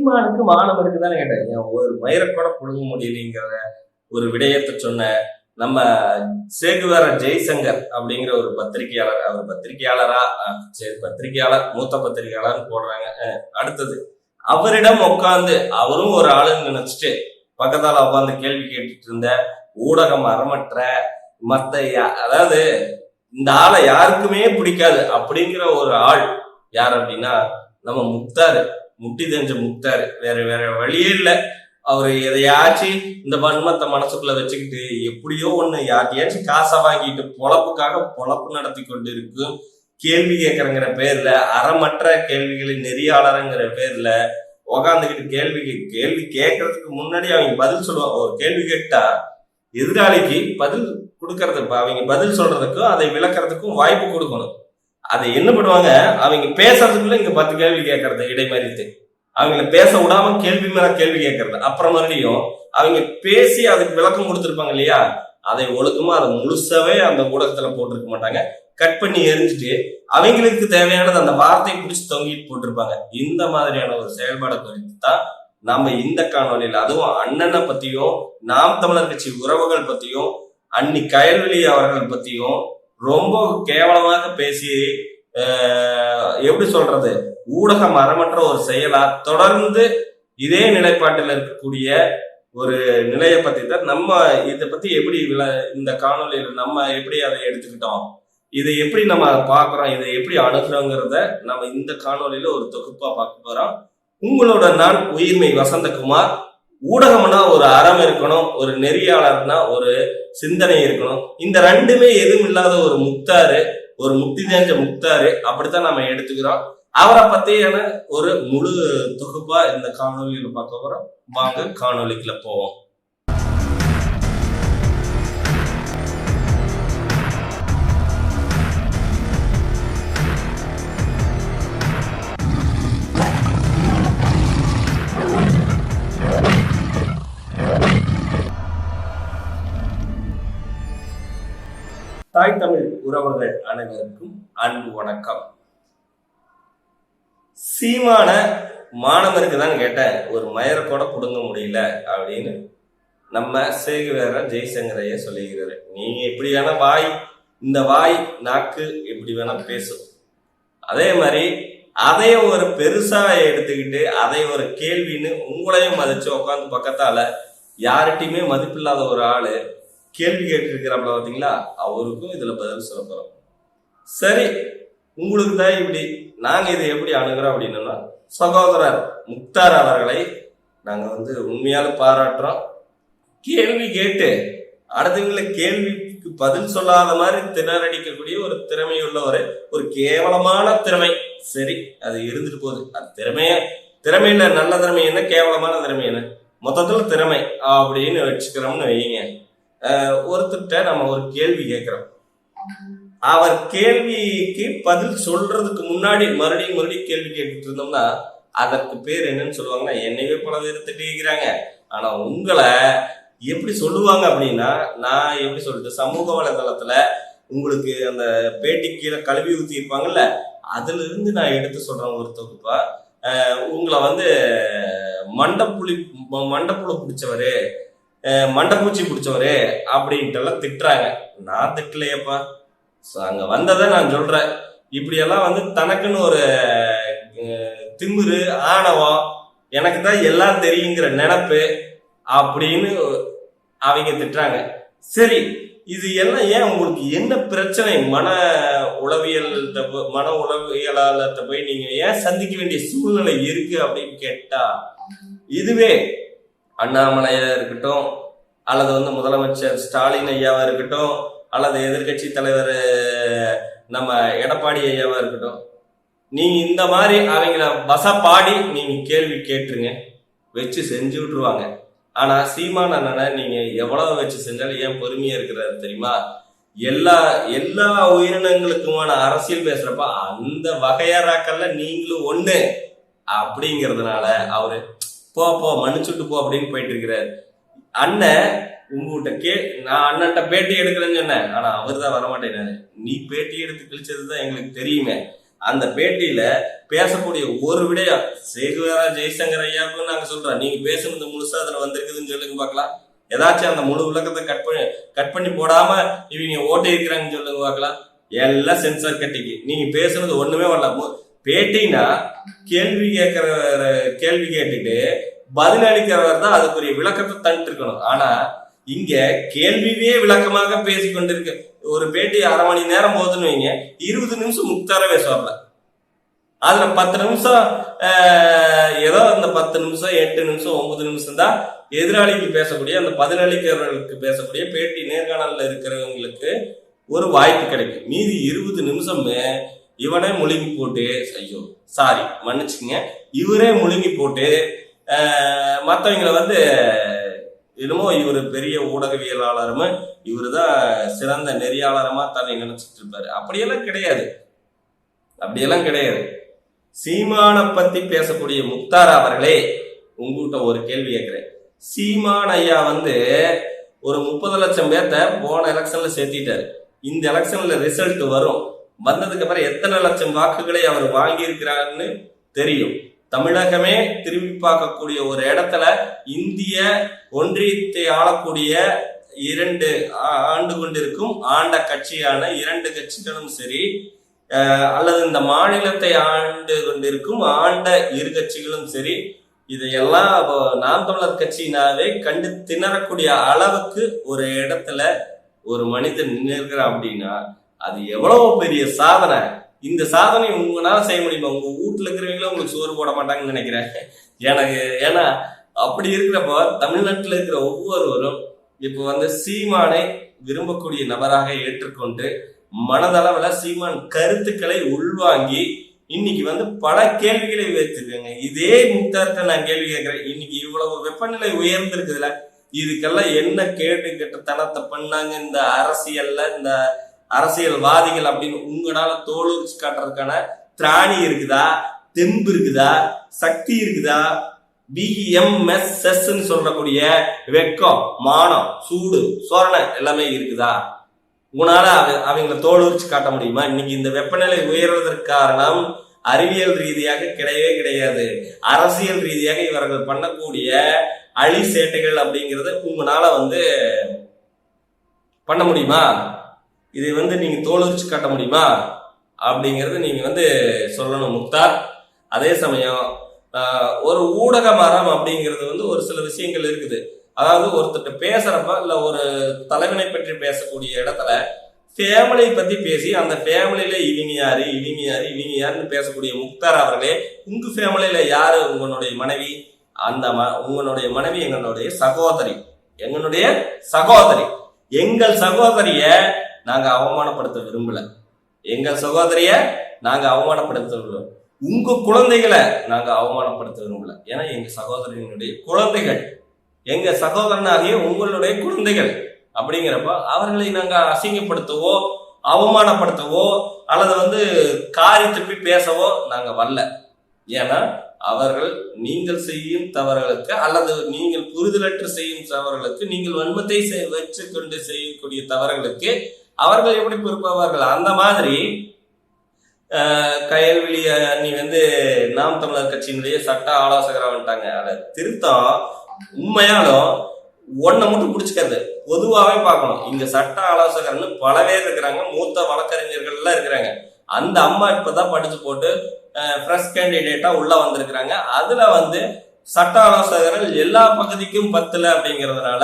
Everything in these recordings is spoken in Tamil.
சீமானுக்கு மானம் இருக்குதான்னு கேட்டேன். ஏன் ஒரு மயிரக்கூட புடுங்க முடியலைங்கிற ஒரு விடயத்தை சொன்ன நம்ம சேகுவேர ஜெய்சங்கர் அப்படிங்கிற ஒரு பத்திரிகையாளர், அவர் பத்திரிகையாளரா சரி பத்திரிகையாளர், மூத்த பத்திரிகையாளர்னு போடுறாங்க. அடுத்தது அவரிடம் உட்காந்து அவரும் ஒரு ஆளுன்னு நினைச்சிட்டு பக்கத்தால உட்காந்து கேள்வி கேட்டுட்டு இருந்த ஊடகம் அறமற்ற மத்த அதாவது இந்த ஆளை யாருக்குமே பிடிக்காது அப்படிங்கிற ஒரு ஆள் யார் அப்படின்னா நம்ம முக்தாரு, முட்டி தெரிஞ்ச முக்தாரு. வேற வேற வழியே இல்லை. அவரு எதையாச்சும் இந்த வன்மத்தை மனசுக்குள்ள வச்சுக்கிட்டு எப்படியோ ஒண்ணு யார்ட்டையாச்சும் காசை வாங்கிட்டு பொழப்புக்காக பொழப்பு நடத்தி கொண்டு இருக்கும். கேள்வி கேட்கறங்கிற பேர்ல, அறமற்ற கேள்விகளின் நெறியாளருங்கிற பேர்ல உக்காந்துக்கிட்டு கேள்வி கேட்கறதுக்கு முன்னாடி அவங்க பதில் சொல்லுவாங்க. ஒரு கேள்வி கேட்டா எதிராளிக்கு பதில் கொடுக்கறது, அவங்க பதில் சொல்றதுக்கும் அதை விளக்குறதுக்கும் வாய்ப்பு கொடுக்கணும். அதை என்ன பண்ணுவாங்க, அவங்க பேசுறதுக்குள்ள இங்க 10 கேள்வி கேட்கறது இடைமறித்து அவங்கள பேச விடாம கேள்வி மேல கேள்வி கேட்கறது. அப்புறம் மறுபடியும் அவங்க பேசி அதுக்கு விளக்கம் கொடுத்துருப்பாங்க இல்லையா, அதை ஒழுக்கமா அதை முழுசாவே அந்த ஊடகத்துல போட்டிருக்க மாட்டாங்க. கட் பண்ணி எரிஞ்சிட்டு அவங்களுக்கு தேவையானது அந்த வார்த்தையை பிடிச்சி தொங்கிட்டு போட்டிருப்பாங்க. இந்த மாதிரியான ஒரு செயல்பாடு குறித்து தான் நாம இந்த காணொலியில, அதுவும் அண்ணனை பத்தியும் நாம் தமிழர் கட்சி உறவுகள் பத்தியும் அன்னி கயல்வெளி அவர்கள் பத்தியும் ரொம்ப கேவலமாக பேசி எப்படி சொல்றது, ஊடகம் அறமற்ற ஒரு செயலா தொடர்ந்து இதே நிலைப்பாட்டில் இருக்கக்கூடிய ஒரு நிலையை பத்தி தான் நம்ம இதை பத்தி எப்படி இந்த காணொலியில நம்ம எப்படி அதை எடுத்துக்கிட்டோம், இதை எப்படி நம்ம பார்க்குறோம், இதை எப்படி அணுகிறோங்கிறத நம்ம இந்த காணொலியில ஒரு தொகுப்பா பார்க்க போறோம். உங்களோட நான் உயிர்மை வசந்தகுமார். ஊடகம்னா ஒரு அறம் இருக்கணும், ஒரு நெறியாளர்னா ஒரு சிந்தனை இருக்கணும். இந்த ரெண்டுமே எதுவும் இல்லாத ஒரு முக்தாரு, ஒரு முக்தி தெரிஞ்ச முக்தாரு, அப்படித்தான் நம்ம எடுத்துக்கிறோம். அவரை பத்தியான ஒரு முழு தொகுப்பா இந்த காணொலியில பார்க்க போறோம். வாங்க காணொலிக்குள்ள போவோம். தாய் தமிழ் உறவுகள் அனைவருக்கும் அன்பு வணக்கம். சீமான மானம் இருக்குதான்னு கேட்டேன், ஒரு மயரை கூட புடுங்க முடியல அப்படின்னு நம்ம சேகுவேர ஜெய்சங்கரைய சொல்லுகிறாரு. நீங்க எப்படி வேணா வாய், இந்த வாய் நாக்கு எப்படி வேணா பேசும். அதே மாதிரி அதைய ஒரு பெருசா எடுத்துக்கிட்டு அதை ஒரு கேள்வின்னு உங்களையும் மதிச்சு உட்காந்து பக்கத்தால யார்கிட்டையுமே மதிப்பில்லாத ஒரு ஆளு கேள்வி கேட்டுருக்கிறாப்ல பார்த்தீங்களா, அவருக்கும் இதுல பதில் சொல்ல போறோம். சரி, உங்களுக்கு தான் இப்படி, நாங்க இதை எப்படி அணுகிறோம் அப்படின்னா, சகோதரர் முக்தார் அவர்களை நாங்க உண்மையால பாராட்டுறோம். கேள்வி கேட்டு அடுத்தவங்களுக்கு கேள்விக்கு பதில் சொல்லாத மாதிரி திணறடிக்கக்கூடிய ஒரு திறமையுள்ள ஒரு கேவலமான திறமை. சரி, அது இருந்துட்டு போகுது. அது திறமை இல்ல, நல்ல திறமை என்ன, கேவலமான திறமை என்ன, மொத்தத்துல திறமை அப்படின்னு வச்சுக்கிறோம்னு வைங்க. ஒருத்தர்கிட்ட நம்ம ஒரு கேள்வி கேட்கிறோம், அவர் கேள்விக்கு பதில் சொல்றதுக்கு முன்னாடி மறுபடியும் கேள்வி கேட்டுட்டு இருந்தோம்னா அதற்கு பேர் என்னன்னு சொல்லுவாங்கன்னா, என்னையே பல பேர் திட்டிக்கிறாங்க. ஆனா உங்களை எப்படி சொல்லுவாங்க அப்படின்னா, நான் எப்படி சொல்லிட்டு சமூக வலைதளத்துல உங்களுக்கு அந்த பேட்டி கீழே கழுவி ஊத்தி இருப்பாங்கல்ல, அதுல இருந்து நான் எடுத்து சொல்றேன் ஒரு தொகுப்பா. உங்களை மண்டப்புழு பிடிச்சவரு, மண்டப்பூச்சி பிடிச்சவரு அப்படின்ட்டு எல்லாம் திட்டுறாங்க. நான் திட்டலையப்பா, அங்க வந்ததை நான் சொல்றேன். இப்படியெல்லாம் தனக்குன்னு ஒரு திமிரு, ஆணவம், எனக்கு தான் எல்லாம் தெரியுங்கிற நினைப்பு அப்படின்னு அவங்க திட்டுறாங்க. சரி, இது எல்லாம் ஏன், உங்களுக்கு என்ன பிரச்சனை, மன உளவியலாளர்கிட்ட போய் நீங்க ஏன் சந்திக்க வேண்டிய சூழ்நிலை இருக்கு அப்படின்னு கேட்டா, இதுவே அண்ணாமலையா இருக்கட்டும், அல்லது முதலமைச்சர் ஸ்டாலின் ஐயாவா இருக்கட்டும், அல்லது எதிர்கட்சி தலைவர் நம்ம எடப்பாடி ஐயாவா இருக்கட்டும், நீங்க இந்த மாதிரி அவங்கள வசப்பாடி நீங்க கேள்வி கேட்டுருங்க, வச்சு செஞ்சு விட்டுருவாங்க. ஆனா சீமான அண்ணனை நீங்க எவ்வளவு வச்சு செஞ்சாலும் ஏன் பொறுமையா இருக்கிறாரு தெரியுமா? எல்லா உயிரினங்களுக்குமான அரசியல் பேசுறப்ப அந்த வகையாராக்கல்ல நீங்களும் ஒண்ணு அப்படிங்கிறதுனால அவரு போ மன்னிச்சுட்டு போ அப்படின்னு போயிட்டு இருக்கிறாரு. அண்ணன் உங்ககிட்ட நான் அண்ணன்ட்ட பேட்டி எடுக்கிறேன்னு சொன்னேன், ஆனா அவர் தான் வரமாட்டேனாரு. நீ பேட்டி எடுத்து கிழிச்சதுதான் எங்களுக்கு தெரியுமே, அந்த பேட்டியில பேசக்கூடிய ஒரு விடயம் சேகுவேரா ஜெய்சங்கர் ஐயாவுக்கும் நாங்க சொல்றோம், நீங்க பேசுனது முழுசா அதுல வந்திருக்குதுன்னு சொல்லுங்க பார்க்கலாம். ஏதாச்சும் அந்த முழு விளக்கத்தை கட் பண்ணி போடாம இவங்க ஓட்டி இருக்கிறாங்கன்னு சொல்லுங்க பார்க்கலாம். எல்லாம் சென்சார் கட்டிக்கு நீங்க பேசுனது ஒண்ணுமே வரல. பேட்டினா கேள்வி கேட்டுட்டு பதில் அளிக்கிறவர் தான் அதுக்குரிய விளக்கத்தை தந்துட்டு இருக்கணும். ஆனா இங்க கேள்வியே விளக்கமாக பேசி கொண்டிருக்க ஒரு பேட்டி 1/2 மணி நேரம் போதுன்னு வைங்க, 20 நிமிஷம் முக்தார பேசுவாப்ல. அதுல 10 நிமிஷம் ஏதோ அந்த 10 நிமிஷம் 8 நிமிஷம் 9 நிமிஷம் தான் எதிராளிக்கு பேசக்கூடிய அந்த பதிலளிக்கிறவர்களுக்கு பேசக்கூடிய பேட்டி நேர்காணல்ல இருக்கிறவங்களுக்கு ஒரு வாய்ப்பு கிடைக்கும். மீதி 20 நிமிஷமே இவனே முழுங்கி போட்டு, ஐயோ சாரி மன்னிச்சுங்க, இவரே முழுங்கி போட்டு மற்றவங்களை வந்து என்னமோ இவர் பெரிய ஊடகவியலாளரும் இவரு தான் சிறந்த நெறியாளரமா தன்னை நினைச்சிட்டு இருப்பாரு. அப்படியெல்லாம் கிடையாது. சீமானை பத்தி பேசக்கூடிய முக்தார் அவர்களே, உங்ககிட்ட ஒரு கேள்வி கேட்கிறேன். சீமான் ஐயா வந்து ஒரு 30 லட்சம் பேர்த்த போன எலெக்ஷன்ல சேர்த்திட்டாரு. இந்த எலெக்ஷன்ல ரிசல்ட் வந்ததுக்கு அப்புறம் எத்தனை லட்சம் வாக்குகளை அவர் வாங்கி இருக்கிறாருன்னு தெரியும். தமிழகமே திரும்பி பார்க்கக்கூடிய ஒரு இடத்துல இந்திய ஒன்றியத்தை ஆளக்கூடிய 2 ஆண்டு கொண்டிருக்கும் ஆண்ட கட்சியான 2 கட்சிகளும் சரி, அல்லது இந்த மாநிலத்தை ஆண்டு கொண்டிருக்கும் ஆண்ட 2 கட்சிகளும் சரி, இதையெல்லாம் நாம் தமிழர் கட்சியினாவே கண்டு திணறக்கூடிய அளவுக்கு ஒரு இடத்துல ஒரு மனிதன் நின்றுக்கிறான் அப்படின்னா அது எவ்வளவு பெரிய சாதனை. இந்த சாதனை உங்களால செய்ய முடியுமா? உங்க வீட்டுல இருக்கிறவங்களும் உங்களுக்கு சோறு போட மாட்டாங்கன்னு நினைக்கிறேன். ஏன்னா அப்படி இருக்கிறப்ப தமிழ்நாட்டில் இருக்கிற ஒவ்வொருவரும் இப்ப வந்து சீமானை விரும்பக்கூடிய நபராக ஏற்றுக்கொண்டு மனதளவுல சீமான் கருத்துக்களை உள்வாங்கி இன்னைக்கு வந்து பல கேள்விகளை வைத்திருக்காங்க. இதே முக்தார்ட்ட நான் கேள்வி கேட்கிறேன், இன்னைக்கு இவ்வளவு வெப்பநிலை உயர்ந்திருக்குதுல, இதுக்கெல்லாம் என்ன கேட்டுத்தனத்தை பண்ணாங்க இந்த அரசியல்வாதிகள் அப்படின்னு உங்களால தோலுரிச்சு காட்டுறதுக்கான திராணி இருக்குதா, தெம்பு இருக்குதா, சக்தி இருக்குதா? BMSS சொல்லக்கூடிய வெக்கம், மானம், சூடு, சோரணை எல்லாமே இருக்குதா? உங்களால அவங்களை தோலுரிச்சு காட்ட முடியுமா? இன்னைக்கு இந்த வெப்பநிலை உயர்வதற்கு காரணம் அறிவியல் ரீதியாக கிடையாது, அரசியல் ரீதியாக இவர்கள் பண்ணக்கூடிய அழி சேட்டைகள் அப்படிங்கிறத உங்களால வந்து பண்ண முடியுமா? இது வந்து நீங்க தோலுரிச்சு காட்ட முடியுமா அப்படிங்கறது நீங்க வந்து சொல்லணும் முக்தார். அதே சமயம் ஒரு ஊடக மரம் அப்படிங்கிறது வந்து ஒரு சில விஷயங்கள் இருக்குது. அதாவது ஒருத்தட்ட பேசுறப்ப இல்ல ஒரு தலைவனை பற்றி பேசக்கூடிய இடத்துல ஃபேமிலியை பத்தி பேசி அந்த ஃபேமிலியில இவங்க யாருன்னு பேசக்கூடிய முக்தார் அவர்களே, உங்க ஃபேமிலியில யாரு உங்களுடைய மனைவி? உங்களுடைய மனைவி எங்களுடைய சகோதரி. எங்கள் சகோதரிய நாங்க அவமானப்படுத்த விரும்பல. உங்க குழந்தைகளை நாங்க அவமானப்படுத்த விரும்பல. ஏன்னா எங்க சகோதரனுடைய குழந்தைகள், எங்க சகோதரனாகிய உங்களுடைய குழந்தைகள் அப்படிங்கிறப்ப அவர்களை நாங்க அசிங்கப்படுத்தவோ அவமானப்படுத்தவோ அல்லது வந்து காரி திருப்பி பேசவோ நாங்க வரல. ஏன்னா அவர்கள் நீங்கள் செய்யும் தவறுகளுக்கு அல்லது நீங்கள் புரிதலற்று செய்யும் தவறுகளுக்கு, நீங்கள் வன்மத்தை வச்சு கொண்டு செய்யக்கூடிய தவறுகளுக்கு அவர்கள் எப்படி பொறுப்பாவார்கள்? அந்த மாதிரி கயல்விழி அண்ணி வந்து நாம் தமிழர் கட்சியினுடைய சட்ட ஆலோசகராக வந்துட்டாங்க. அதை திருத்தம் உண்மையாலும் ஒன்றை மட்டும் பிடிச்சிக்கிறது பொதுவாகவே பார்க்கணும். இங்க சட்ட ஆலோசகர்னு பல பேர் இருக்கிறாங்க, மூத்த வழக்கறிஞர்கள்லாம் இருக்கிறாங்க. அந்த அம்மா இப்பதான் படிச்சு போட்டு ஃப்ரெஷ் கேண்டிடேட்டா உள்ள வந்திருக்கிறாங்க. அதுல வந்து சட்ட ஆலோசகர்கள் எல்லா பகுதிக்கும் பத்தல அப்படிங்கிறதுனால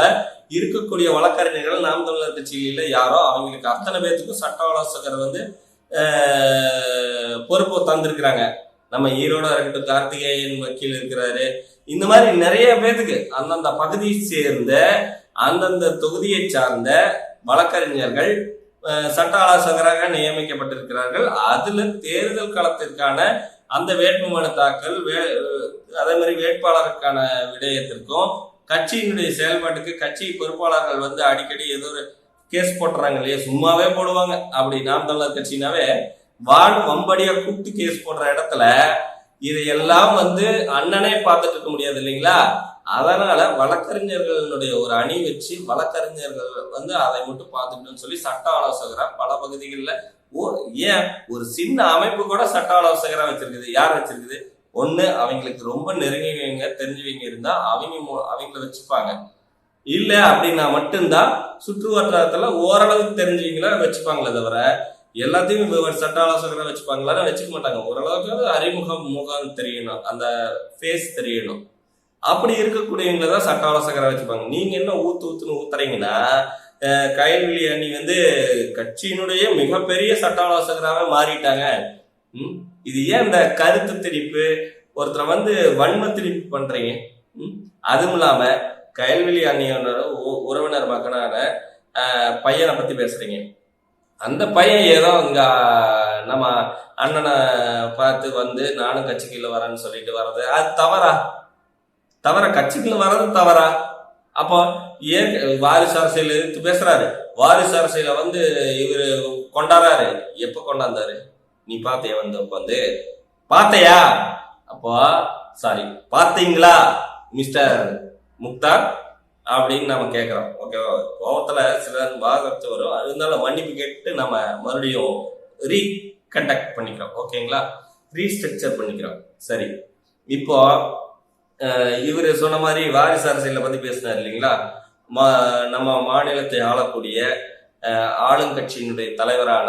இருக்கக்கூடிய வழக்கறிஞர்கள் நாம் தமிழர் கட்சியில யாரோ அவங்களுக்கு அத்தனை பேர்த்துக்கும் சட்ட ஆலோசகர் வந்து பொறுப்பு தந்திருக்கிறாங்க. நம்ம ஈரோட இருக்கட்டும், கார்த்திகேயன் வக்கீல் இருக்கிறாரு. இந்த மாதிரி நிறைய பேருக்கு அந்தந்த பகுதியை சேர்ந்த அந்தந்த தொகுதியை சார்ந்த வழக்கறிஞர்கள் சட்ட ஆலோசகராக நியமிக்கப்பட்டிருக்கிறார்கள். அதுல தேர்தல் களத்திற்கான அந்த வேட்புமனு தாக்கல், அதே மாதிரி வேட்பாளருக்கான விடயத்திற்கும் கட்சியினுடைய செயல்பாட்டுக்கு கட்சி பொறுப்பாளர்கள் வந்து அடிக்கடி ஏதோ ஒரு கேஸ் போட்டுறாங்க இல்லையா, சும்மாவே போடுவாங்க. அப்படி நாம் தமிழர் கட்சினாவே வம்படியா கூப்பிட்டு கேஸ் போடுற இடத்துல இதையெல்லாம் வந்து அண்ணனே பார்த்துட்டு இருக்க முடியாது இல்லைங்களா? அதனால வழக்கறிஞர்களுடைய ஒரு அணி வச்சு வழக்கறிஞர்கள் வந்து அதை மட்டும் பார்த்துக்கணும்னு சொல்லி சட்ட ஆலோசகரா பல பகுதிகளில் ஏன் ஒரு சின்ன அமைப்பு கூட சட்ட ஆலோசகரா வச்சிருக்குது. யார் வச்சிருக்குது? ஒண்ணு அவங்களுக்கு ரொம்ப நெருங்கியவங்க தெரிஞ்சவங்க இருந்தா அவங்கள வச்சுப்பாங்க. இல்ல அப்படின்னா மட்டும்தான் சுற்று வட்டாரத்துல ஓரளவுக்கு தெரிஞ்சவங்கள வச்சுப்பாங்களே தவிர எல்லாத்தையும் சட்ட ஆலோசகரை வச்சுப்பாங்களா? வச்சுக்க மாட்டாங்க. ஓரளவுக்கு முகம் தெரியணும், அந்த ஃபேஸ் தெரியணும். அப்படி இருக்கக்கூடியவங்களை தான் சட்ட ஆலோசகரை வச்சுப்பாங்க. நீங்க என்ன ஊத்துன்னு ஊத்துறீங்கன்னா கயல்விழி அணி கட்சியினுடைய மிகப்பெரிய சட்ட ஆலோசகராக மாறிட்டாங்க. இது ஏன் இந்த கருத்து திணிப்பு, ஒருத்தரை வன்ம திணிப்பு பண்றீங்க? அதுவும் இல்லாம கயல்விழி அணியோட உறவினர் மகனான பையனை பத்தி பேசுறீங்க. அந்த பையன் ஏதோ இங்க நம்ம அண்ணனை பார்த்து நானும் கட்சிக்குள்ள வரேன்னு சொல்லிட்டு வர்றது அது தவறா? கட்சிக்குள்ள வர்றது தவறா? அப்போ ஏன் வாரிசு அரசியல் எதிர்த்து பேசுறாரு? வாரிசு அரசியல இவரு கொண்டாடுறாரு. எப்ப கொண்டாந்தாரு? நீ பாத்தியா? பாத்தையா? அப்போ சாரி, பாத்தீங்களா மிஸ்டர் முக்தார் அப்படின்னு நம்ம கேட்கிறோம். ஓகேவா? கோபத்துல சிலர் பாகத்து வரும். இருந்தாலும் மன்னிப்பு கேட்டு நம்ம மறுபடியும் ரீகண்டக்ட் பண்ணிக்கிறோம். ஓகேங்களா? ரீஸ்ட்ரக்சர் பண்ணிக்கிறோம். சரி, இப்போ இவர் சொன்ன மாதிரி வாரிசு அரசியலை பத்தி பேசினார் இல்லைங்களா? நம்ம மாநிலத்தை ஆளக்கூடிய ஆளுங்கட்சியினுடைய தலைவரான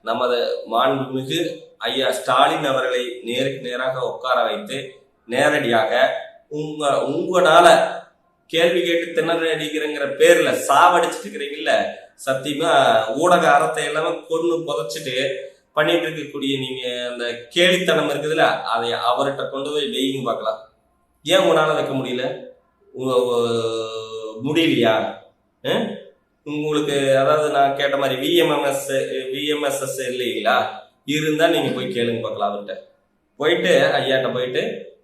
நமது மாண்புமிகு ஐயா ஸ்டாலின் அவர்களை நேருக்கு நேராக உட்கார வைத்து நேரடியாக உங்களால கேள்வி கேட்டு திணறி அடிக்கிறங்கிற பேர்ல சாவடிச்சுட்டு இருக்கிறீங்கல்ல, சத்தியமா ஊடக அறத்தை எல்லாமே கொண்டு புதைச்சிட்டு பண்ணிட்டு இருக்கக்கூடிய நீங்க அந்த கேலித்தனம் இருக்குதுல்ல, அதை அவர்கிட்ட கொண்டு போய் வெயிங்க பார்க்கலாம். ஏன் உங்களால வைக்க முடியல? முடியலையா? உங்களுக்கு அதாவது நான் கேட்ட மாதிரி விஎம்எஸ்எஸ் இல்லைங்களா? இருந்தா நீங்க போய் கேளுங்க பார்க்கலாம். அவர்கிட்ட போயிட்டு ஐயாட்ட போயிட்டு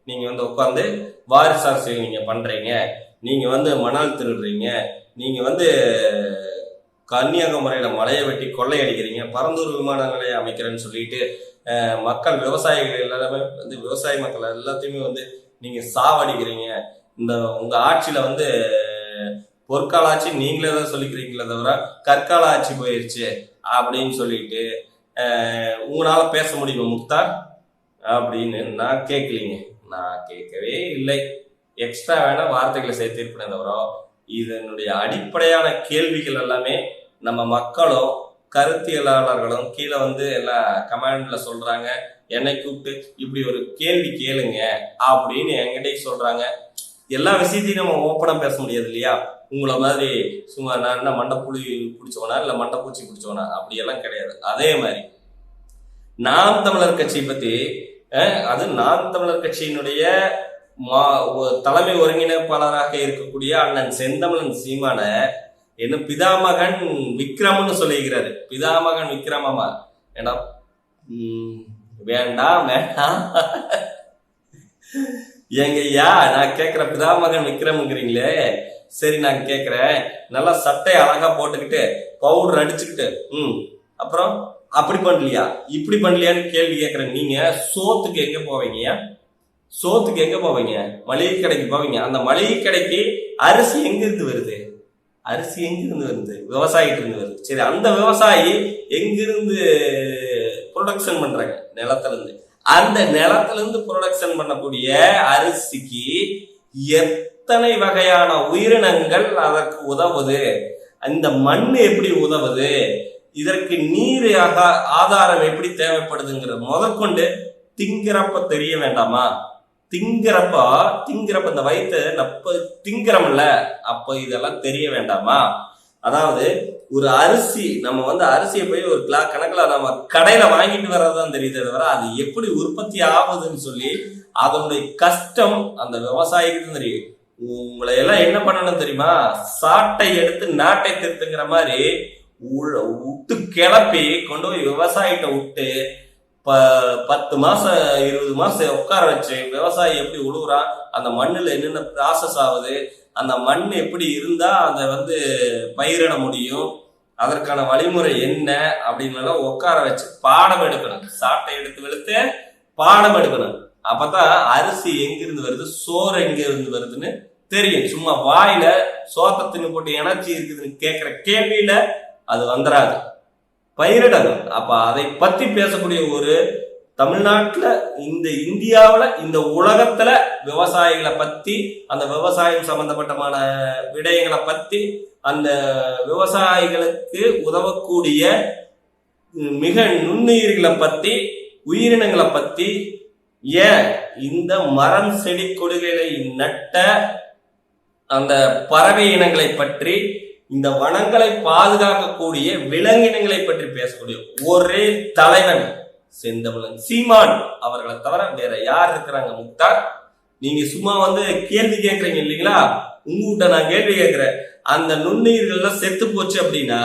நீங்க உட்காந்து வாரிசு அரசியல் நீங்க பண்றீங்க, நீங்க மணல் திருடுறீங்க, நீங்க கன்னியாகுமரியில மலையை வெட்டி கொள்ளையடிக்கிறீங்க, பரந்தூர் விமான நிலையம் அமைக்கிறேன்னு சொல்லிட்டு மக்கள் விவசாயிகள் எல்லாருமே விவசாய மக்கள் எல்லாத்தையுமே நீங்க சாவடிக்கிறீங்க. உங்க ஆட்சியில பொற்கால ஆட்சி நீங்களே தான் சொல்லிக்கிறீங்களே தவிர கற்கால ஆட்சி போயிருச்சு அப்படின்னு சொல்லிட்டு உங்களால பேச முடியுமா முக்தார் அப்படின்னு நான் கேட்கலீங்க. நான் கேட்கவே இல்லை. எக்ஸ்ட்ரா வேணா வார்த்தைகளை சேர்த்திருப்பேன் தவிர இதனுடைய அடிப்படையான கேள்விகள் எல்லாமே நம்ம மக்களும் கருத்தியலாளர்களும் கீழே எல்லாம் கமெண்ட்ல சொல்றாங்க. என்னை கூப்பிட்டு இப்படி ஒரு கேள்வி கேளுங்க அப்படின்னு என்கிட்ட சொல்றாங்க. எல்லா விஷயத்தையும் நம்ம ஓப்பனா பேச முடியாது இல்லையா? உங்களை மாதிரி சும்மா நான் என்ன மண்டைப்புளி பிடிச்சவனா இல்ல மண்டைப்பூச்சி பிடிச்சவனா அப்படியெல்லாம் கிடையாது. அதே மாதிரி நாம் தமிழர் கட்சி பத்தி அது நாம் தமிழர் கட்சியினுடைய தலைமை ஒருங்கிணைப்பாளராக இருக்கக்கூடிய அண்ணன் செந்தமிழன் சீமான என்ன பிதாமகன் விக்ரம்னு சொல்லிக்கிறாரு. பிதாமகன் விக்ரமமா? வேண்டாம் வேண்டாம் வேண்டாம் எங்கய்யா, நான் கேட்கிற பிதாமகன் விக்ரம்ங்கிறீங்களே, சரி நான் கேட்கிறேன். நல்லா சட்டையை அழகா போட்டுக்கிட்டு பவுடர் அடிச்சுக்கிட்டு அப்புறம் அப்படி பண்ணலையா இப்படி பண்ணலையான்னு கேள்வி கேட்கிறேன். நீங்க சோத்துக்கு எங்க போவீங்கயா? சோத்துக்கு எங்க போவீங்க? மளிகை கடைக்கு போவீங்க. அந்த மளிகை கடைக்கு அரிசி எங்க இருந்து வருது? அரிசி எங்கிருந்து வருது? விவசாயிட்டு இருந்து வருது. சரி, அந்த விவசாயி எங்கிருந்து ப்ரொடக்ஷன் பண்றாங்க? நிலத்துல இருந்து. அந்த நிலத்துல இருந்து ப்ரொடக்ஷன் பண்ணக்கூடிய அரிசிக்கு எத்தனை வகையான உயிரினங்கள் அதற்கு உதவுது? அந்த மண் எப்படி உதவுது? இதற்கு நீர் ஆதாரம் எப்படி தேவைப்படுதுங்கிற முதற்கொண்டு திங்கிறப்ப தெரிய வேண்டாமா? திங்கிறப்ப இந்த வயிற்று நப்ப திங்கிறோம்ல, அப்ப இதெல்லாம் தெரிய வேண்டாமா? அதாவது ஒரு அரிசி நம்ம அரிசியை போய் ஒரு கணக்குல நம்ம கடையில வாங்கிட்டு வர்றதுதான் தெரியுது தவிர அது எப்படி உற்பத்தி ஆகுதுன்னு சொல்லி அதனுடைய கஷ்டம் அந்த விவசாயிக்கு தெரியும். உங்களை எல்லாம் என்ன பண்ணணும் தெரியுமா? சாட்டை எடுத்து நாட்டை திருத்துங்கிற மாதிரி விட்டு கிளப்பி கொண்டு போய் விவசாயிட்ட விட்டு 10 மாசம் 20 மாசம் உட்கார வச்சு விவசாயி எப்படி உழுவுறான், அந்த மண்ணுல என்னென்ன ப்ராசஸ் ஆகுது, அந்த மண் எப்படி இருந்தா அதை பயிரிட முடியும், அதற்கான வழிமுறை என்ன அப்படின்னு உட்கார வச்சு பாடம் எடுக்கணும். சாட்டை எடுத்து வெளுத்து பாடம் எடுக்கணும். அப்பதான் அரிசி எங்கிருந்து வருது, சோறு எங்க இருந்து வருதுன்னு தெரியும். சும்மா வாயில சோத்தத்தின்னு போட்டு எனர்ஜி இருக்குதுன்னு கேட்கிற கேள்வியில அது வந்துடாது. பயிரிடணும். அப்ப அதை பத்தி பேசக்கூடிய ஒரு தமிழ்நாட்டுல, இந்த இந்தியாவுல, இந்த உலகத்துல விவசாயிகளை பத்தி, அந்த விவசாயம் சம்பந்தப்பட்டமான விடயங்களை பத்தி, அந்த விவசாயிகளுக்கு உதவக்கூடிய மிக நுண்ணுயிர்களை பத்தி, உயிரினங்களை பத்தி, ஏன் இந்த மரம் செடி கொடிகளை நட்ட அந்த பறவை இனங்களை பற்றி, இந்த வனங்களை பாதுகாக்கக்கூடிய விலங்கினங்களை பற்றி பேசக்கூடிய ஒரே தலைவன் செந்தமிழன் சீமான் அவர்களை தவிர வேற யார் இருக்கிறாங்க? முக்தார், நீங்க சும்மா கேள்வி கேட்கறீங்க இல்லைங்களா? உங்ககிட்ட நான் கேள்வி கேட்கிறேன். அந்த நுண்ணுயிர்கள்லாம் செத்து போச்சு அப்படின்னா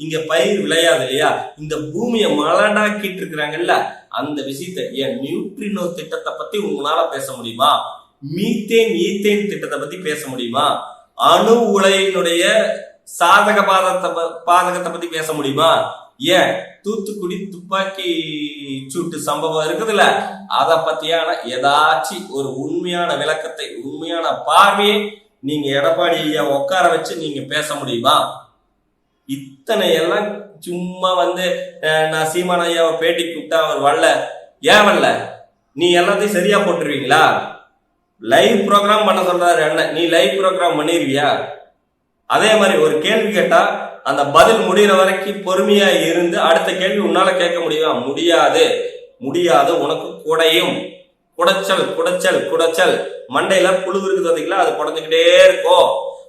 இங்க பயிர் விளையாது இல்லையா? இந்த பூமியை மலடாக்கிட்டு இருக்கிறாங்கல்ல, அந்த விஷயத்த ஏன் நியூட்ரினோ திட்டத்தை பத்தி உங்களால பேச முடியுமா? மீத்தேன் ஈத்தேன் திட்டத்தை பத்தி பேச முடியுமா? அணு உலையினுடைய சாதக பாதகத்தை பத்தி பேச முடியுமா? ஏன் தூத்துக்குடி துப்பாக்கி சூட்டு சம்பவம் இருக்குதுல்ல, அதை பத்தியான ஏதாச்சும் ஒரு உண்மையான விளக்கத்தை, உண்மையான பார்வையை நீங்க எடப்பாடி ஐயா உட்கார வச்சு நீங்க பேச முடியுமா? இத்தனை எல்லாம் சும்மா நான் சீமான் ஐயாவை பேட்டி கூப்பிட்டா அவர் வரல, ஏன் வரல? நீ எல்லாத்தையும் சரியா போட்டுருவீங்களா? லைவ் ப்ரோக்ராம் பண்ண சொல்றாரு என்ன, நீ லைவ் ப்ரோக்ராம் பண்ணிருவியா? அதே மாதிரி ஒரு கேள்வி கேட்டா அந்த பதில் முடிகிற வரைக்கும் பொறுமையா இருந்து அடுத்த கேள்வி உன்னால கேட்க முடியுமா? முடியாது, முடியாது. உனக்கு குடையும் குடைச்சல் குடைச்சல் குடைச்சல் மண்டையில புழு இருக்குது பார்த்தீங்களா, அது குடைஞ்சுக்கிட்டே இருக்கும்.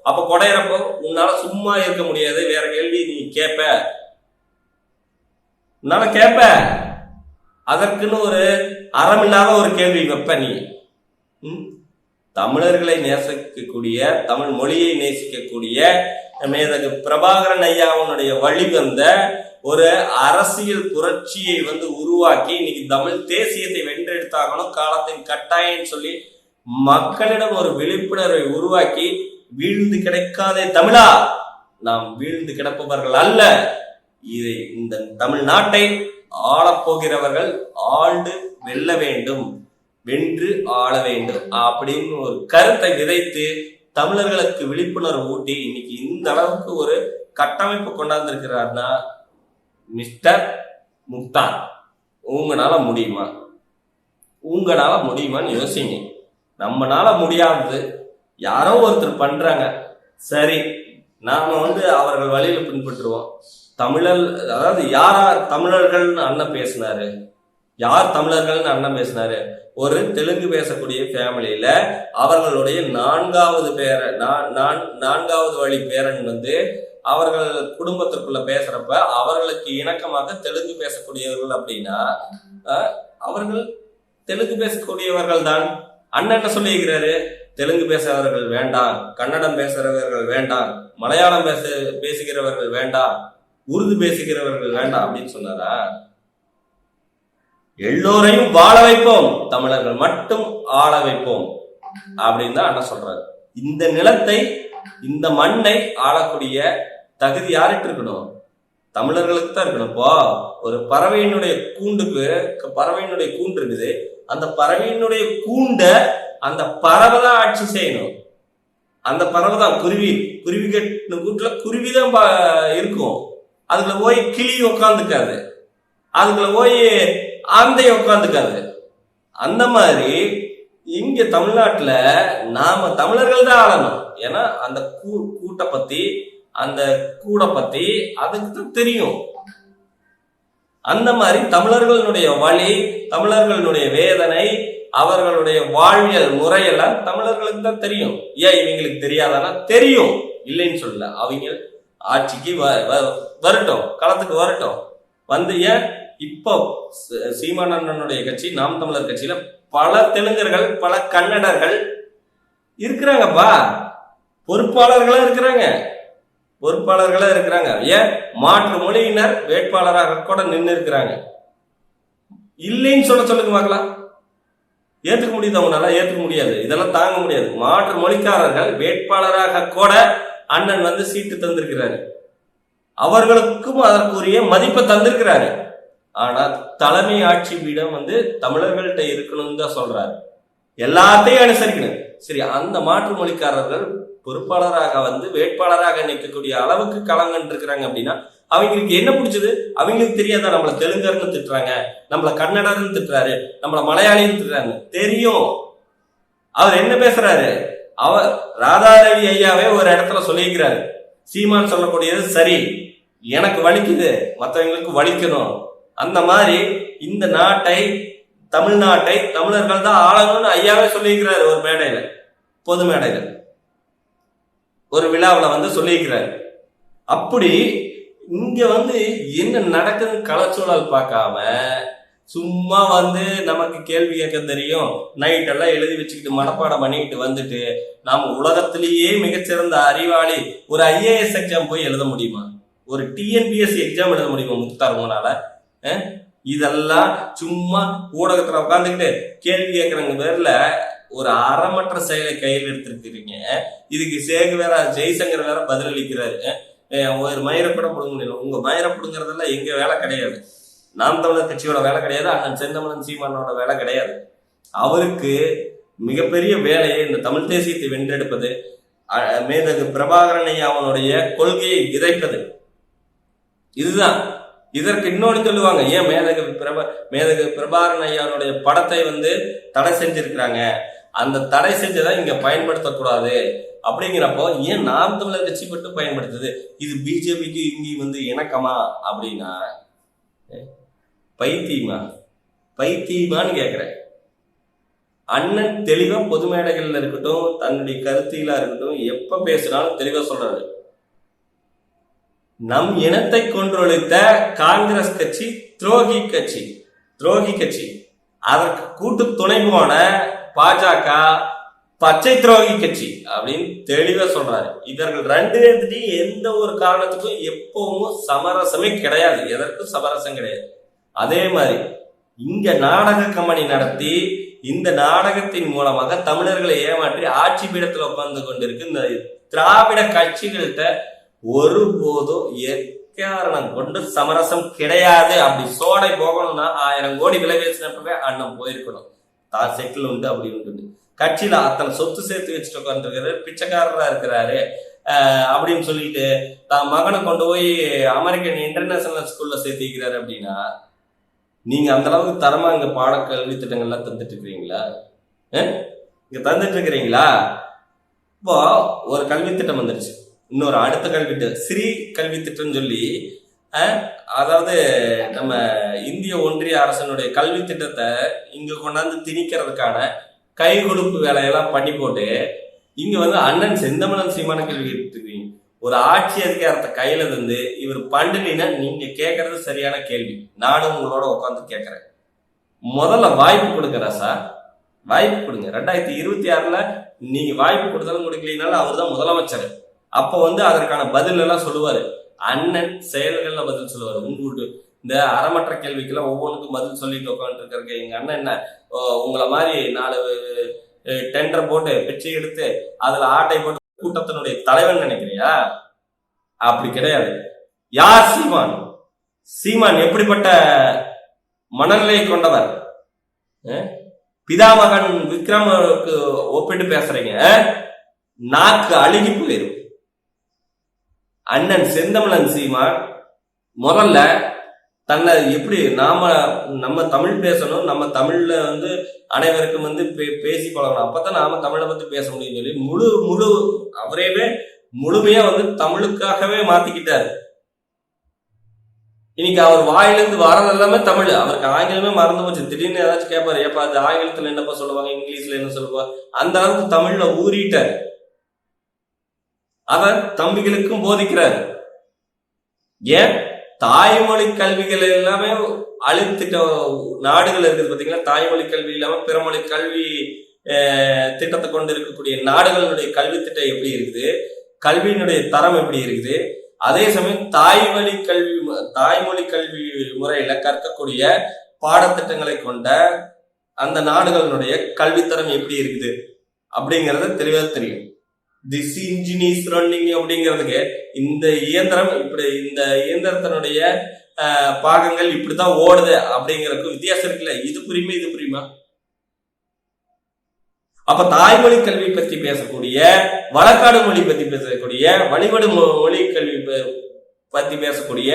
அப்ப குடையிறப்போ உன்னால சும்மா இருக்க முடியாது. வேற கேள்வி நீ கேட்ப, உன்னால கேட்ப. அதற்குன்னு ஒரு அறமில்லாத ஒரு கேள்வி வைப்ப நீ. தமிழர்களை நேசிக்கக்கூடிய, தமிழ் மொழியை நேசிக்கக்கூடிய மேதகு பிரபாகரன் ஐயாவுடைய வழிவந்த ஒரு அரசியல் புரட்சியை உருவாக்கி இன்னைக்கு தமிழ் தேசியத்தை வென்றெடுத்தாகணும், காலத்தின் கட்டாயம் சொல்லி மக்களிடம் ஒரு விழிப்புணர்வை உருவாக்கி, வீழ்ந்து கிடைக்காதே தமிழா, நாம் வீழ்ந்து கிடப்பவர்கள் அல்ல, இதை இந்த தமிழ்நாட்டை ஆளப்போகிறவர்கள் ஆண்டு வெல்ல வேண்டும், வென்று ஆள வேண்டும் அப்படின்னு ஒரு கருத்தை விதைத்து தமிழர்களுக்கு விழிப்புணர்வு ஊட்டி இன்னைக்கு இந்த அளவுக்கு ஒரு கட்டமைப்பு கொண்டாந்துருக்கிறார்னா மிஸ்டர் முக்தார், உங்களால முடியுமா? உங்களால முடியுமான்னு யோசிங்க. நம்மளால முடியாதது யாரோ ஒருத்தர் பண்றாங்க, சரி நாம அவர்கள் வழியில பின்பற்றுவோம். தமிழர், அதாவது யாரா தமிழர்கள்னு அண்ணன் பேசினாரு, யார் தமிழர்கள்னு அண்ணன் பேசினாரு? ஒரு தெலுங்கு பேசக்கூடிய ஃபேமிலியில அவர்களுடைய நான்காவது வழி பேரன் அவர்கள் குடும்பத்திற்குள்ள பேசுறப்ப அவர்களுக்கு இணக்கமாக தெலுங்கு பேசக்கூடியவர்கள் அப்படின்னா அவர்கள் தெலுங்கு பேசக்கூடியவர்கள் தான். அண்ணன் என்ன சொல்லியிருக்கிறாரு? தெலுங்கு பேசுறவர்கள் வேண்டாம், கன்னடம் பேசுறவர்கள் வேண்டாம், மலையாளம் பேசுகிறவர்கள் வேண்டாம், உருது பேசுகிறவர்கள் வேண்டாம் அப்படின்னு சொன்னாரா? எல்லோரையும் வாழ வைப்போம், தமிழர்கள் மட்டும் ஆள வைப்போம் அப்படின்னு தான் அண்ணன் சொல்றாரு. இந்த நிலத்தை, இந்த மண்ணை ஆளக்கூடிய தகுதி யார்கிட்ட இருக்கணும்? தமிழர்களுக்கு தான் இருக்கணும். இப்போ ஒரு பறவையினுடைய கூண்டு இருக்குது, அந்த பறவையினுடைய கூண்ட அந்த பறவை தான் ஆட்சி செய்யணும். அந்த பறவை தான் குருவி கட்டின கூட்டுல குருவிதான் இருக்கும். அதுக்குள்ள போய் கிளி உக்காந்துக்காது, அதுக்குள்ள போய் ஆந்தை உட்காந்துக்காது. அந்த மாதிரி இங்க தமிழ்நாட்டுல நாம தமிழர்கள் தான் ஆளணும். ஏன்னா அந்த கூட்டை பத்தி, அந்த கூடை பத்தி அதுக்கு தான் தெரியும். அந்த மாதிரி தமிழர்களுடைய வழி, தமிழர்களுடைய வேதனை, அவர்களுடைய வாழ்வியல் முறையெல்லாம் தமிழர்களுக்கு தான் தெரியும். ஏன் இவங்களுக்கு தெரியாதானா? தெரியும், இல்லைன்னு சொல்லல. அவங்க ஆட்சிக்கு வரட்டும், களத்துக்கு வரட்டும். ஏன் இப்போ சீமானந்தனுடைய கட்சி, நாம் தமிழர் கட்சியில பல தெலுங்கர்கள், பல கன்னடர்கள் இருக்கிறாங்கப்பா, பொறுப்பாளர்களா இருக்கிறாங்க. ஏன் மாற்று மொழியினர் வேட்பாளராக கூட நின்று இருக்கிறாங்க. இல்லைன்னு சொல்லுங்க பார்க்கலாம். ஏற்றுக்க முடியுது? அவங்களால ஏற்றுக்க முடியாது, இதெல்லாம் தாங்க முடியாது. மாற்று மொழிக்காரர்கள் வேட்பாளராக கூட அண்ணன் சீட்டு தந்திருக்கிறாரு, அவர்களுக்கும் அதற்குரிய மதிப்பை தந்திருக்கிறாரு. ஆனா தலைமை ஆட்சி பீடம் தமிழர்கள்ட்ட இருக்கணும்னு தான் சொல்றாரு, எல்லாத்தையும் அனுசரிக்கணும். சரி, அந்த மாற்று மொழிக்காரர்கள் பொறுப்பாளராக வேட்பாளராக நிற்கக்கூடிய அளவுக்கு களங்கண்டு இருக்கிறாங்க அப்படின்னா அவங்களுக்கு என்ன பிடிச்சது? அவங்களுக்கு தெரியாதா நம்மள தெலுங்கர்னு திட்டுறாங்க, நம்மள கன்னடர்னு திட்டுறாரு, நம்மள மலையாளின்னு திட்டுறாங்க? தெரியும். அவர் என்ன பேசுறாரு? அவர் ராதாரவி ஐயாவே ஒரு இடத்துல சொல்லியிருக்கிறாரு, சீமான் சொல்லக்கூடியது சரி, எனக்கு வலிக்குது, மற்றவங்களுக்கு வலிக்கணும். அந்த மாதிரி இந்த நாட்டை, தமிழ்நாட்டை தமிழர்கள் தான் ஆளணும்னு ஐயாவே சொல்லியிருக்கிறாரு. ஒரு மேடையில, பொது மேடையில, ஒரு விழாவில் சொல்லியிருக்கிறாரு. அப்படி இங்க என்ன நடக்குதுன்னு கலச்சூழல் பார்க்காம சும்மா நமக்கு கேள்வி கேட்க தெரியும், நைட் எல்லாம் எழுதி வச்சுக்கிட்டு மனப்பாடம் பண்ணிக்கிட்டு வந்துட்டு நாம உலகத்திலேயே மிகச்சிறந்த அறிவாளி, ஒரு ஐஏஎஸ் எக்ஸாம் போய் எழுத முடியுமா? ஒரு டிஎன்பிஎஸ்சி எக்ஸாம் எழுத முடியுமா முத்தாரங்கனால? இதெல்லாம் சும்மா ஊடகத்துல உட்காந்துக்கிட்டு கேள்வி கேட்கறவங்க பேர்ல ஒரு அறமற்ற செயலை கையில் எடுத்திருக்கிறீங்க. இதுக்கு சேகுவேர ஜெய்சங்கர் வேற பதில் அளிக்கிறாரு, ஒரு மயிரை கூட பிடுங்க முடியல. உங்க மயிரை பிடுங்கிறதெல்லாம் எங்க வேலை கிடையாது, நாம் தமிழர் கட்சியோட வேலை கிடையாது, அண்ணன் செந்தமிழன் சீமானோட வேலை கிடையாது. அவருக்கு மிகப்பெரிய வேலையை இந்த தமிழ் தேசியத்தை வென்றெடுப்பது, மேதகு பிரபாகரன் அவனுடைய கொள்கையை விதைப்பது, இதுதான். இதற்கு இன்னொன்று சொல்லுவாங்க, ஏன் மேதகு பிரபாகரன் ஐயாவுடைய படத்தை தடை செஞ்சிருக்கிறாங்க, அந்த தடை செஞ்சதை இங்க பயன்படுத்தக்கூடாது அப்படிங்கிறப்போ ஏன் நாம் தமிழர் கட்சி மட்டும் பயன்படுத்துது? இது பிஜேபிக்கு இங்கே இணக்கமா அப்படின்னா பைத்தியமான்னு கேட்கிறேன். அண்ணன் தெளிவா பொது மேடைகள்ல இருக்கட்டும், தன்னுடைய கருத்திலா இருக்கட்டும், எப்ப பேசினாலும் தெளிவா சொல்றாரு, நம் இனத்தை கொன்றொழித்த காங்கிரஸ் கட்சி துரோகி கட்சி, அதற்கு கூட்டு துணை போன பாஜக பச்சை துரோகி கட்சி அப்படின்னு தெளிவா சொல்றாரு. இவர்கள் ரெண்டு பேர்த்தையும் எந்த ஒரு காரணத்துக்கும் எப்பவும் சமரசமே கிடையாது, எதற்கும் சமரசம் கிடையாது. அதே மாதிரி இங்க நாடக கம்பெனி நடத்தி இந்த நாடகத்தின் மூலமாக தமிழர்களை ஏமாற்றி ஆட்சி பீடத்தில் உட்கார்ந்து கொண்டிருக்கு இந்த திராவிட கட்சிகள்கிட்ட ஒருபோதும் எக்காரணம் கொண்டு சமரசம் கிடையாது. அப்படி சோடை போகணும்னா 1000 கோடி விலை பேசினப்பவே அண்ணன் போயிருக்கணும், தான் செட்டில் உண்டு அப்படி உண்டு. கட்சியில அத்தனை சொத்து சேர்த்து வச்சுட்டு உட்காந்துருக்காரு, பிச்சைக்காரரா இருக்கிறாரு அப்படின்னு சொல்லிட்டு தான் மகனை கொண்டு போய் அமெரிக்கன் இன்டர்நேஷனல் ஸ்கூல்ல சேர்த்திக்கிறாரு. அப்படின்னா நீங்க அந்த அளவுக்கு தரமா இங்க பாட கல்வி திட்டங்கள்லாம் தந்துட்டு இருக்கிறீங்களா? இங்க தந்துட்டு இருக்கிறீங்களா? இப்போ ஒரு கல்வி திட்டம் வந்துருச்சு, இன்னொரு அடுத்த கல்வி திட்டம் ஸ்ரீ கல்வி திட்டம்னு சொல்லி, அதாவது நம்ம இந்திய ஒன்றிய அரசனுடைய கல்வி திட்டத்தை இங்க கொண்டாந்து திணிக்கிறதுக்கான கை கொடுப்பு வேலையெல்லாம் பண்ணி போட்டு இங்க அண்ணன் செந்தமிழன் சீமான கேள்வி கேட்டுருக்கீங்க. ஒரு ஆட்சி அதிகாரத்தை கையில இவர் பண்ணலின்னா நீங்க கேட்கறது சரியான கேள்வி, நானும் உங்களோட உட்காந்து கேட்கறேன். முதல்ல வாய்ப்பு கொடுக்குறா சார், வாய்ப்பு கொடுங்க. 2026 நீங்க வாய்ப்பு கொடுத்தாலும் கொடுக்கலனாலும் அவர் தான் முதலமைச்சர். அப்போ அதற்கான பதில் எல்லாம் சொல்லுவாரு, அண்ணன் செயல்கள்ல பதில் சொல்லுவாரு. உங்களுக்கு இந்த அறமற்ற கேள்விக்கெல்லாம் ஒவ்வொன்றுக்கும் பதில் சொல்லிட்டு உட்காந்துட்டு இருக்க எங்க அண்ணன் என்ன உங்களை மாதிரி 4 டெண்டர் போட்டு பிச்சை எடுத்து அதுல ஆட்டை போட்டு கூட்டத்தினுடைய தலைவன் நினைக்கிறியா? அப்படி கிடையாது. யார் சீமான் எப்படிப்பட்ட மனநிலையை கொண்டவர்? பிதாமகன் விக்ரமருக்கு ஒப்பிட்டு பேசுறீங்க, நாக்கு அழுகி போயிரும். அண்ணன் செந்தமிழன் சீமான் முதல்ல தன்னை எப்படி நம்ம தமிழ் பேசணும், நம்ம தமிழ்ல அனைவருக்கும் பேசி பழகணும், அப்பதான் நாம தமிழை பத்தி பேச முடியும்னு சொல்லி அவரேவே முழுமையா தமிழுக்காகவே மாத்திக்கிட்டாரு. இன்னைக்கு அவர் வாயிலிருந்து வர்றது எல்லாமே தமிழ், அவருக்கு ஆங்கிலமே மறந்து போச்சு. திடீர்னு ஏதாச்சும் கேட்பாரு, ஏப்பா அது ஆங்கிலத்துல என்னப்பா சொல்லுவாங்க, இங்கிலீஷ்ல என்ன சொல்லுவா, அந்த அளவுக்கு தமிழ்ல ஊறிட்டாரு. அத தம்பிகளுக்கும் போதிக்கிறாரு. ஏன் தாய்மொழி கல்விகள் எல்லாமே அழித்திட்ட நாடுகள் இருக்குது பாத்தீங்களா? தாய்மொழி கல்வி இல்லாம பிறமொழி கல்வி திட்டத்தை கொண்டு இருக்கக்கூடிய நாடுகளுடைய கல்வி திட்டம் எப்படி இருக்குது, கல்வியினுடைய தரம் எப்படி இருக்குது, அதே சமயம் தாய்மொழி கல்வி முறையில கற்கக்கூடிய பாடத்திட்டங்களை கொண்ட அந்த நாடுகளுடைய கல்வித்தரம் எப்படி இருக்குது அப்படிங்கறது தெளிவா தெரியும். திஸ் இன்ஜின் இஸ் ரன்னிங் அப்படிங்கிறதுக்கு இந்த இயந்திரம் இப்படி, இந்த இயந்திரத்தினுடைய பாகங்கள் இப்படிதான் ஓடுது அப்படிங்கிறதுக்கு வித்தியாசம் இருக்குல்ல. இது புரியுமா? அப்ப தாய்மொழி கல்வி பற்றி பேசக்கூடிய, வழக்காடு மொழி பற்றி பேசக்கூடிய, வழிபடு மொழி கல்வி பத்தி பேசக்கூடிய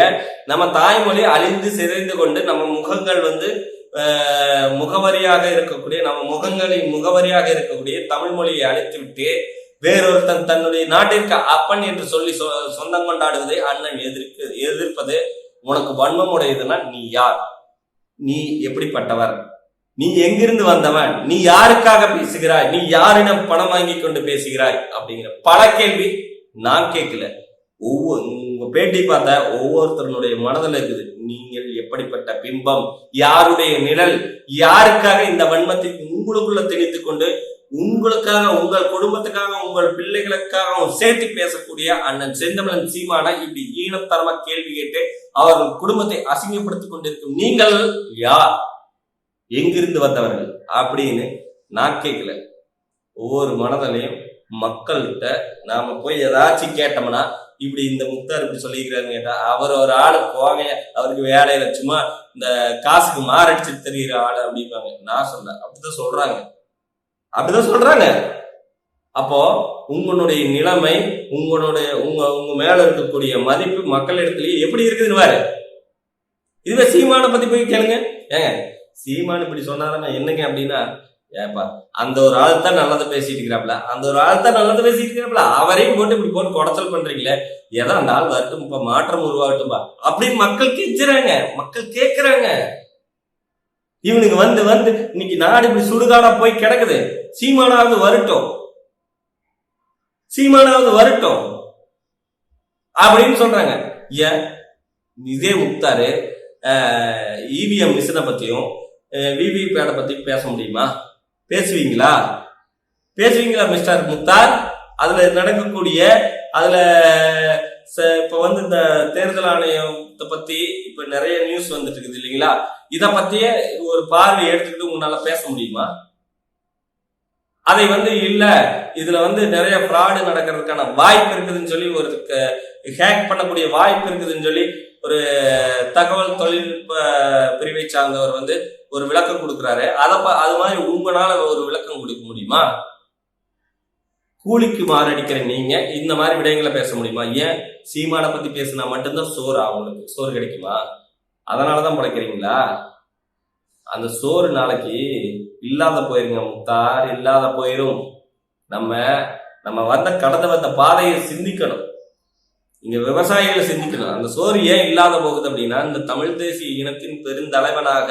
நம்ம தாய்மொழி அழிந்து சிதைந்து கொண்டு நம்ம முகங்கள் வந்து முகவரியாக இருக்கக்கூடிய நம்ம முகங்களின் முகவரியாக இருக்கக்கூடிய தமிழ் மொழியை அழித்து விட்டு வேறொருத்தன் தன்னுடைய நாட்டிற்கு அப்பன் என்று சொல்லி சொந்தம் கொண்டாடுவதை அண்ணன் எதிர்ப்பது உனக்கு வன்மம் உடையதுன்னா நீ யார்? நீ எப்படிப்பட்டவர்? நீ எங்கிருந்து வந்தவன்? நீ யாருக்காக பேசுகிறாய்? நீ யாரிடம் பணம் வாங்கி கொண்டு பேசுகிறாய்? அப்படிங்கிற பல கேள்வி நான் கேட்கல. உங்க பேட்டி பார்த்தா ஒவ்வொருத்தருடைய மனதில் இருக்குது. நீங்கள் எப்படிப்பட்ட பிம்பம், யாருடைய நிழல், யாருக்காக இந்த வன்மத்தை உங்களுக்குள்ள திணித்துக் கொண்டு உங்களுக்காக, உங்கள் குடும்பத்துக்காக, உங்கள் பிள்ளைகளுக்காக சேர்த்து பேசக்கூடிய அண்ணன் செந்தமிழன் சீமானா இப்படி ஈனத்தரமா கேள்வி கேட்டு அவர்கள் குடும்பத்தை அசிங்கப்படுத்திக் கொண்டிருக்கும் நீங்கள் யார்? எங்கிருந்து வந்தவர்கள் அப்படின்னு நான் கேட்கல. ஒவ்வொரு மனதிலையும் மக்கள்கிட்ட நாம போய் ஏதாச்சும் கேட்டோம்னா இப்படி இந்த முக்தார் இப்படி சொல்லிக்கிறாருன்னு கேட்டா அவர் ஒரு ஆளு போங்க, அவருக்கு வேலையில சும்மா இந்த காசுக்கு மாரடிச்சு தெரிகிற ஆளு அப்படிப்பாங்க. நான் சொல்ல அப்படிதான் சொல்றாங்க. அப்போ உங்களுடைய நிலைமை, உங்க மேல இருக்கக்கூடிய மதிப்பு மக்கள் இடத்துலயே எப்படி இருக்குதுன்னு பாரு. இதுவே சீமான பத்தி போய் கேளுங்க. ஏங்க சீமான் இப்படி சொன்னாருன்னா என்னங்க அப்படின்னா, ஏப்பா அந்த ஒரு ஆள் தான் நல்லதை பேசிட்டு இருக்கிறாப்ல, அவரையும் போட்டு இப்படி போட்டு குடைச்சல் பண்றீங்களே, ஏதோ அந்த ஆள் வரட்டும்பா, மாற்றம் உருவாகட்டும்பா அப்படின்னு மக்கள் கெஞ்சுறாங்க, மக்கள் கேட்கிறாங்க. இவனுக்கு வந்து இன்னைக்கு நாடு இப்படி சுடுகாடா போய் கிடக்குது. சீமானாவது வரட்டும் அப்படின்னு சொல்றாங்க. ஏன் இதே முக்தாரு இவிஎம் மிஷினை பத்தியும் விவிபேட்டை பத்தி பேச முடியுமா? பேசுவீங்களா மிஸ்டர் முக்தார்? அதுல நடக்கக்கூடிய இப்ப வந்து இந்த தேர்தல் ஆணையத்தை பத்தி இப்ப நிறைய நியூஸ் வந்துட்டு இருக்குது இல்லைங்களா? இத பத்தியே ஒரு பார்வை எடுத்துக்கிட்டு உங்களால பேச முடியுமா? அதை வந்து இல்ல, இதுல வந்து நிறைய ஃப்ராடு நடக்கிறதுக்கான வாய்ப்பு இருக்குதுன்னு சொல்லி, ஒரு ஹேக் பண்ணக்கூடிய வாய்ப்பு இருக்குதுன்னு சொல்லி ஒரு தகவல் தொழில்நுட்ப பிரிவை சார்ந்தவர் வந்து ஒரு விளக்கம் கொடுக்குறாரு. அது மாதிரி உங்களால ஒரு விளக்கம் கொடுக்க முடியுமா? கூலிக்கு மாரடிக்கிற நீங்க இந்த மாதிரி விடயங்களை பேச முடியுமா? ஏன் சீமானை பத்தி பேசினா மட்டும்தான் அவங்களுக்கு சோறு கிடைக்குமா? அதனாலதான் படைக்கிறீங்களா? அந்த சோறு நாளைக்கு இல்லாத போயிருங்க முக்தார், இல்லாத போயிரும். நம்ம கடந்த வந்த பாதையை சிந்திக்கணும். இங்க விவசாயிகளை சிந்திக்கணும். அந்த சோறு ஏன் இல்லாத போகுது அப்படின்னா, இந்த தமிழ் தேசிய இனத்தின் பெருந்தலைவனாக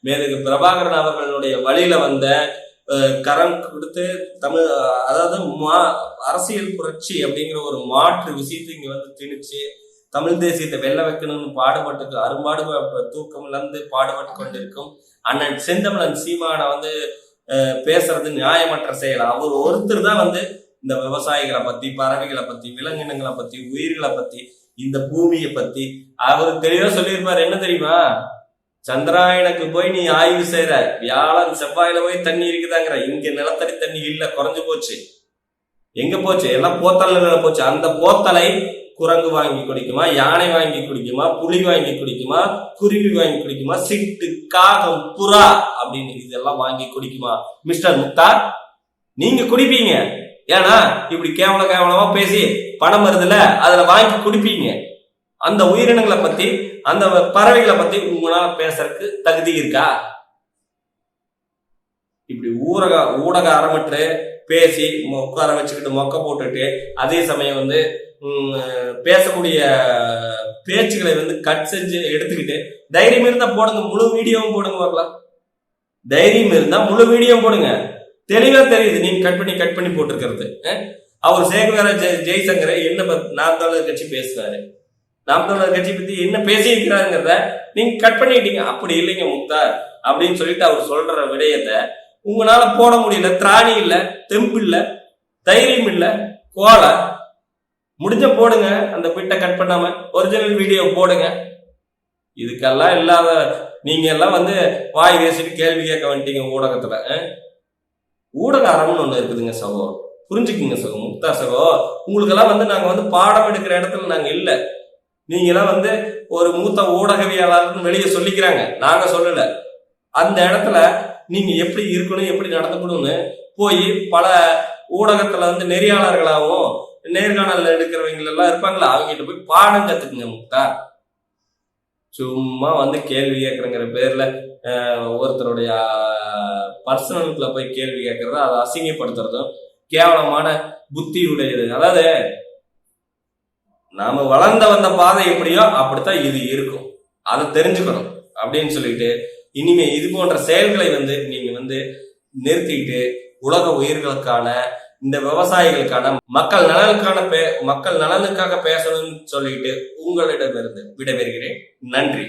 மேதகு பிரபாகரன் அவர்களுடைய வழியில வந்த கரம் கொடுத்து அதாவது அரசியல் புரட்சி அப்படிங்கிற ஒரு மாற்று விஷயத்தை இங்க வந்து திணிச்சு தமிழ் தேசியத்தை வெல்ல வைக்கணும்னு தூக்கம் இழந்து பாடுபட்டு கொண்டிருக்கும் அண்ணன் செந்தமிழன் சீமானை வந்து பேசுறது நியாயமற்ற செயல். அவர் ஒருத்தர் தான் வந்து இந்த விவசாயிகளை பத்தி, பறவைகளை பத்தி, விலங்கினங்களை பத்தி, உயிர்களை பத்தி, இந்த பூமியை பத்தி அவர் தெளிவா சொல்லியிருப்பாரு. என்ன தெரியுமா? சந்திராயனுக்கு போய் நீ ஆய்வு செய்யற, வியாழன் செவ்வாயில போய் தண்ணி இருக்குதாங்கிற, இங்க நிலத்தடி தண்ணி இல்ல, குறைஞ்சு போச்சு. எங்க போச்சு? எல்லாம் போத்தல்ல போச்சு. அந்த போத்தலை குரங்கு வாங்கி குடிக்குமா, யானை வாங்கி குடிக்குமா, புலி வாங்கி குடிக்குமா, குருவி வாங்கி குடிக்குமா, சிட்டு, காகம், புறா அப்படின்னு இதெல்லாம் வாங்கி குடிக்குமா? மிஸ்டர் முக்தார், நீங்க குடிப்பீங்க. ஏன்னா இப்படி கேவலமா பேசி பணம் வருதுல, அதுல வாங்கி குடிப்பீங்க. அந்த உயிரினங்களை பத்தி, அந்த பறவைகளை பத்தி உங்களால பேசுறதுக்கு தகுதி இருக்கா? இப்படி ஊடக அறமற்று பேசி உட்கார வச்சுக்கிட்டு மொக்க போட்டுட்டு, அதே சமயம் வந்து பேசக்கூடிய பேச்சுக்களை வந்து கட் செஞ்சு எடுத்துக்கிட்டு, தைரியம் இருந்தா போடுங்க, முழு வீடியோவும் போடுங்க பார்க்கலாம். தைரியம் இருந்தா முழு வீடியோவும் போடுங்க. தெளிவா தெரியுது நீங்க கட் பண்ணி போட்டிருக்கிறது. அவர் சேகுவேர ஜெய்சங்கரை என்ன நாம் தமிழர் கட்சி பேசுறாரு, நாம் தமிழர் கட்சி பத்தி என்ன பேசியிருக்கிறாருங்கிறத நீங்க கட் பண்ணிட்டீங்க. அப்படி இல்லைங்க முக்தார் அப்படின்னு சொல்லிட்டு அவர் சொல்ற விடயத்தை உங்களால போட முடியல. திராணி இல்ல, தெம்பு இல்ல, தைரியம் இல்ல, கோலை முடிஞ்ச போடுங்க. அந்த பிட்டை கட் பண்ணாம ஒரிஜினல் வீடியோ போடுங்க. இதுக்கெல்லாம் இல்லாத நீங்க எல்லாம் வந்து வாய் பேசிட்டு கேள்வி கேட்க வந்துட்டீங்க ஊடகத்துல. ஊடக அறம்னு ஒண்ணு இருக்குதுங்க சகோ, புரிஞ்சுக்குங்க சகோ. முக்தார் சகோ, உங்களுக்கெல்லாம் வந்து நாங்க வந்து பாடம் எடுக்கிற இடத்துல நாங்க இல்ல. நீங்க எல்லாம் வந்து ஒரு மூத்த ஊடகவியலாளர்னு வெளியே சொல்லிக்கிறாங்க, நாங்க சொல்லல. அந்த இடத்துல நீங்க எப்படி இருக்கணும், எப்படி நடந்துக்கணும்னு போய் பல ஊடகத்துல வந்து நெறியாளர்களாகவும் நேர்காணல் எடுக்கிறவங்க எல்லாம் இருப்பாங்களா, அவங்ககிட்ட போய் பாடம் கத்துக்குங்க முக்தார். சும்மா வந்து கேள்வி கேட்கறங்கிற பேர்ல ஒருத்தருடைய பர்சனலுக்குள்ள போய் கேள்வி கேட்கறதும் அதை அசிங்கப்படுத்துறதும் கேவலமான புத்தி உடையது. அதாவது நாம வளர்ந்த வந்த பாதை எப்படியோ அப்படித்தான் இது இருக்கும், அதை தெரிஞ்சுக்கணும் அப்படின்னு சொல்லிட்டு இனிமே இது போன்ற செயல்களை வந்து நீங்க வந்து நிறுத்திட்டு உலக உயிர்களுக்கான இந்த விவசாயிகளுக்கான மக்கள் நலனுக்காக பேசணும்னு சொல்லிட்டு உங்களிடமிருந்து விடைபெறுகிறேன். நன்றி.